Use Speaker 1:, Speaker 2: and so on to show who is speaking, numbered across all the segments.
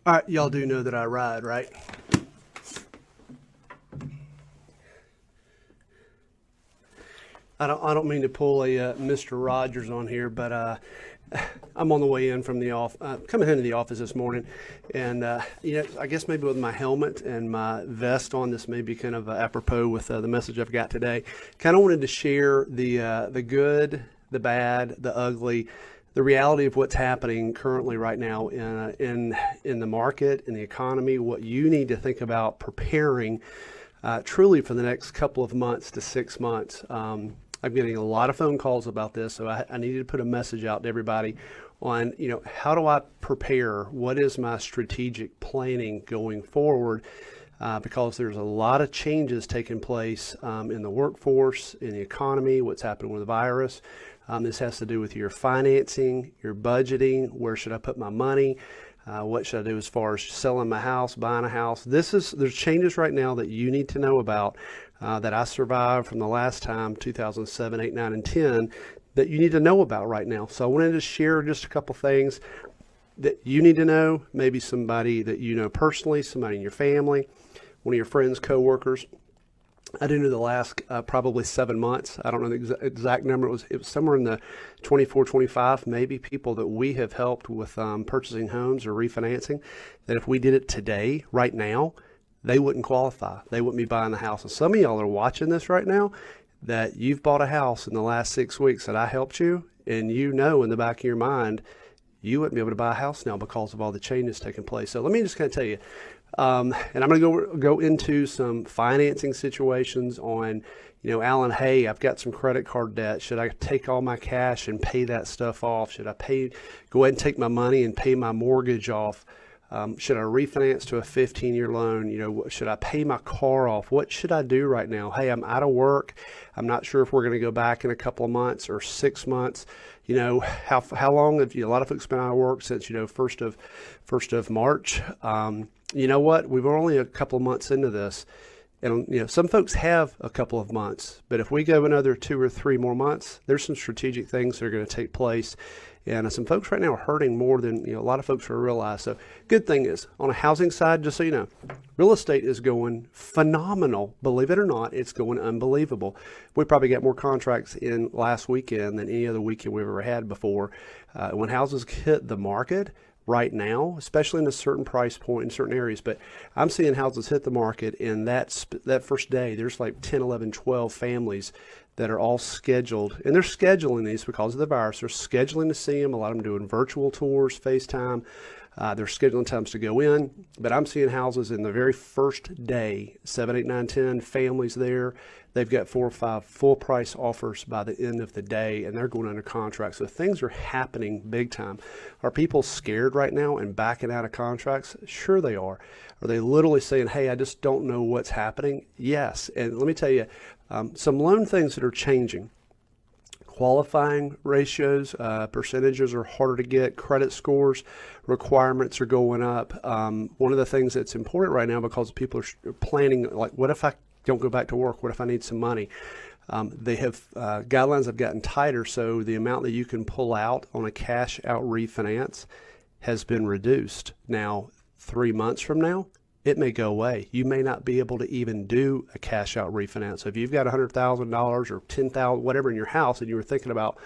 Speaker 1: All right, y'all do know that I ride, right? I don't mean to pull a Mr. Rogers on here, but I'm on the way in from the off, coming into the office this morning, and I guess maybe with my helmet and my vest on, this may be kind of apropos with the message I've got today. Kind of wanted to share the good, the bad, the ugly, the reality of what's happening currently right now in the market, in the economy, what you need to think about preparing truly for the next couple of months to 6 months. I'm getting a lot of phone calls about this, so I needed to put a message out to everybody on, how do I prepare? What is my strategic planning going forward? Because there's a lot of changes taking place in the workforce, in the economy, what's happening with the virus. This has to do with your financing, your budgeting, where should I put my money? What should I do as far as selling my house, buying a house? There's changes right now that you need to know about that I survived from the last time, 2007, 8, 9, and 10, that you need to know about right now. So I wanted to share just a couple things that you need to know, maybe somebody that you know personally, somebody in your family, one of your friends, coworkers. I do know the last probably 7 months. I don't know the exact number. It was somewhere in the 24, 25, maybe people that we have helped with purchasing homes or refinancing, that if we did it today, right now, they wouldn't qualify. They wouldn't be buying the house. And some of y'all are watching this right now that you've bought a house in the last 6 weeks that I helped you, and in the back of your mind, you wouldn't be able to buy a house now because of all the changes taking place. So let me just kind of tell you, and I'm going to go into some financing situations on, Alan, hey, I've got some credit card debt. Should I take all my cash and pay that stuff off? Should I go ahead and take my money and pay my mortgage off? Should I refinance to a 15-year loan? Should I pay my car off? What should I do right now? Hey, I'm out of work. I'm not sure if we're going to go back in a couple of months or 6 months. How long have a lot of folks been out of work since, first of March? You know what? We've only a couple of months into this. And, some folks have a couple of months, but if we go another 2 or 3 more months, there's some strategic things that are going to take place. And some folks right now are hurting more than, a lot of folks will realize. So good thing is, on a housing side, just so you know, real estate is going phenomenal. Believe it or not, it's going unbelievable. We probably got more contracts in last weekend than any other weekend we've ever had before. When houses hit the market, right now, especially in a certain price point in certain areas, but I'm seeing houses hit the market in that first day. There's like 10, 11, 12 families that are all scheduled, and they're scheduling these because of the virus. They're scheduling to see them. A lot of them doing virtual tours, FaceTime. They're scheduling times to go in, but I'm seeing houses in the very first day, 7, 8, 9, 10 families there. They've got 4 or 5 full price offers by the end of the day, and they're going under contract. So things are happening big time. Are people scared right now and backing out of contracts? Sure they are. Are they literally saying, hey, I just don't know what's happening? Yes. And let me tell you, some loan things that are changing. Qualifying ratios, percentages are harder to get. Credit scores requirements are going up. One of the things that's important right now, because people are planning, like, what if I don't go back to work? What if I need some money? They have guidelines have gotten tighter, so the amount that you can pull out on a cash out refinance has been reduced. Now, 3 months from now, it may go away. You may not be able to even do a cash out refinance. So if you've got $100,000 or $10,000, whatever in your house, and you were thinking about,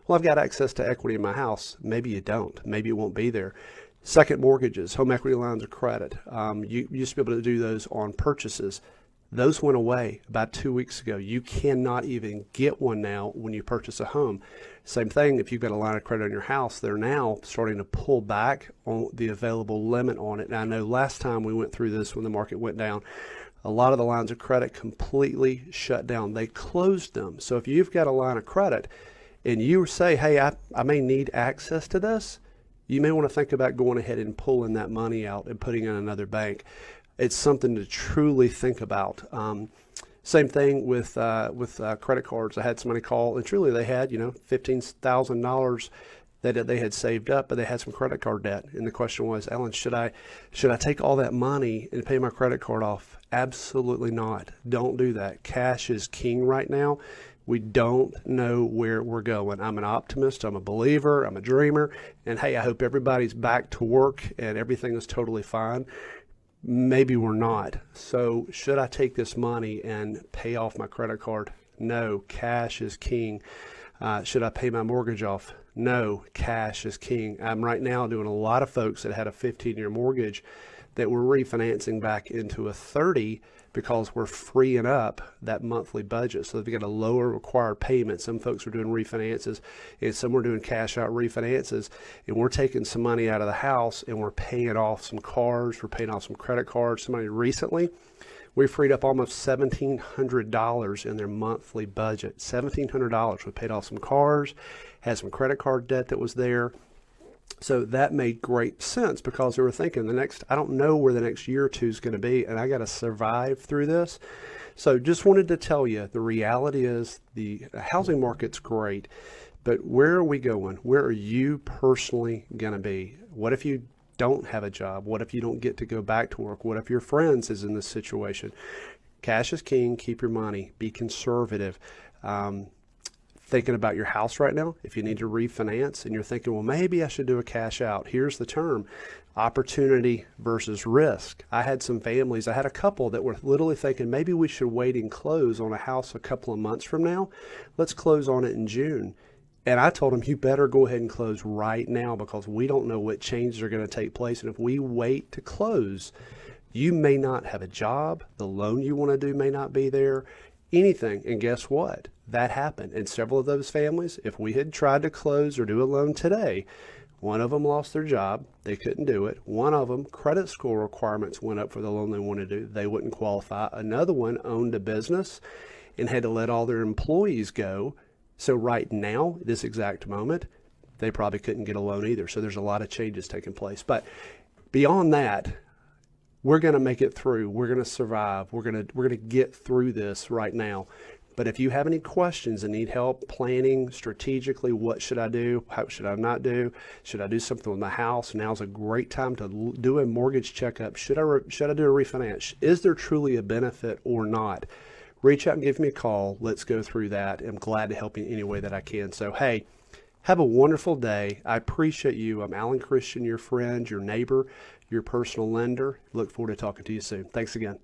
Speaker 1: well, I've got access to equity in my house. Maybe you don't. Maybe it won't be there. Second mortgages, home equity lines of credit. You used to be able to do those on purchases. Those went away about 2 weeks ago. You cannot even get one now when you purchase a home. Same thing, if you've got a line of credit on your house, they're now starting to pull back on the available limit on it. And I know last time we went through this when the market went down, a lot of the lines of credit completely shut down. They closed them. So if you've got a line of credit and you say, hey, I may need access to this, you may want to think about going ahead and pulling that money out and putting it in another bank. It's something to truly think about. Same thing with credit cards. I had somebody call, and truly they had, $15,000 that they had saved up, but they had some credit card debt. And the question was, Ellen, should I take all that money and pay my credit card off? Absolutely not. Don't do that. Cash is king right now. We don't know where we're going. I'm an optimist, I'm a believer, I'm a dreamer, and hey, I hope everybody's back to work and everything is totally fine. Maybe we're not. So should I take this money and pay off my credit card? No, cash is king. Should I pay my mortgage off? No, cash is king. I'm right now doing a lot of folks that had a 15-year mortgage that we're refinancing back into a 30 because we're freeing up that monthly budget. So they've got a lower required payment. Some folks are doing refinances and some are doing cash out refinances, and we're taking some money out of the house and we're paying off some cars, we're paying off some credit cards. Somebody recently, we freed up almost $1,700 in their monthly budget. $1,700. We paid off some cars, had some credit card debt that was there. So that made great sense because we were thinking I don't know where the next year or two is going to be, and I got to survive through this. So just wanted to tell you, the reality is the housing market's great, but where are we going? Where are you personally going to be? What if you don't have a job? What if you don't get to go back to work? What if your friends is in this situation? Cash is king. Keep your money. Be conservative. Thinking about your house right now, if you need to refinance and you're thinking, well, maybe I should do a cash out. Here's the term: opportunity versus risk. I had a couple that were literally thinking maybe we should wait and close on a house a couple of months from now. Let's close on it in June. And I told them, you better go ahead and close right now because we don't know what changes are going to take place. And if we wait to close, you may not have a job. The loan you want to do may not be there. Anything. And guess what? That happened. And several of those families, if we had tried to close or do a loan today, one of them lost their job. They couldn't do it. One of them, credit score requirements went up for the loan they wanted to do. They wouldn't qualify. Another one owned a business and had to let all their employees go. So right now, this exact moment, they probably couldn't get a loan either. So there's a lot of changes taking place. But beyond that, we're going to make it through. We're going to survive. We're going to get through this right now. But if you have any questions and need help planning strategically, what should I do? How should I not do? Should I do something with my house? Now's a great time to do a mortgage checkup. Should I do a refinance? Is there truly a benefit or not? Reach out and give me a call. Let's go through that. I'm glad to help you in any way that I can. So, hey, have a wonderful day. I appreciate you. I'm Alan Christian, your friend, your neighbor, your personal lender. Look forward to talking to you soon. Thanks again.